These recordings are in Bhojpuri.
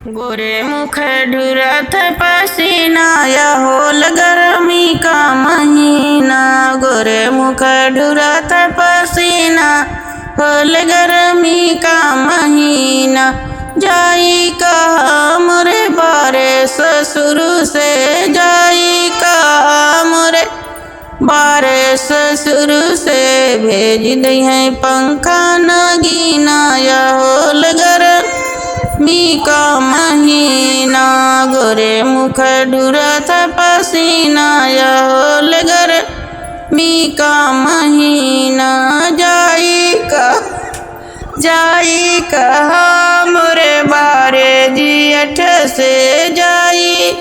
गोरे मुख ढुरत पसीना, यह होल गर्मी का महीना। गोरे मुख ढुरत पसीना, होल गर्मी का महीना। जाई कहा मोरे बारे ससुर से, जाई कहा मोरे बारे ससुर से। भेज दई है पंखा नगीना, यह होल गर्मी का महीना। गोरे मुख ढुरत पसीना, यह होल गर्मी का महीना। जाई कहा मोरे बारे जियठ से, जाई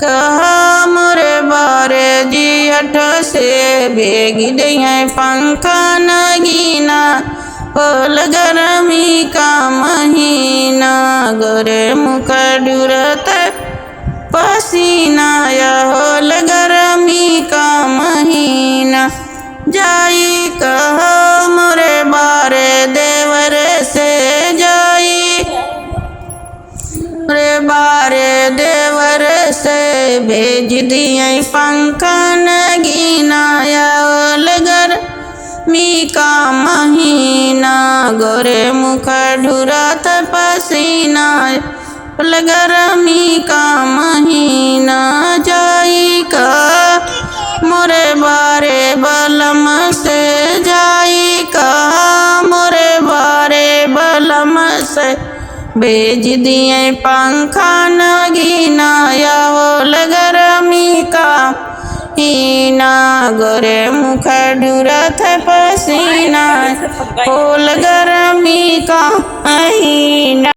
कहा मोरे बारे जियठ से। भेज दई है पंखा नगीना, होल गर्मी का महीना। गोरे मुख ढुरत पसीना, यह होल गर्मी का महीना। जाई कहा मोरे बारे देवर से, जाई रे बारे देवर से। भेज दिए पंखा नगीना, यह होल गर्मी का महीना। गोरे मुख ढुरत पसीना, होल गर्मी का महीना। जाई का मोरे बारे बलम से, जाई का मोरे बारे बलम से। भेज दिए पंखा नगीना, यह होल गर्मी का महीना। गोरे मुख ढुरत पसीना, होल गर्मी का महीना।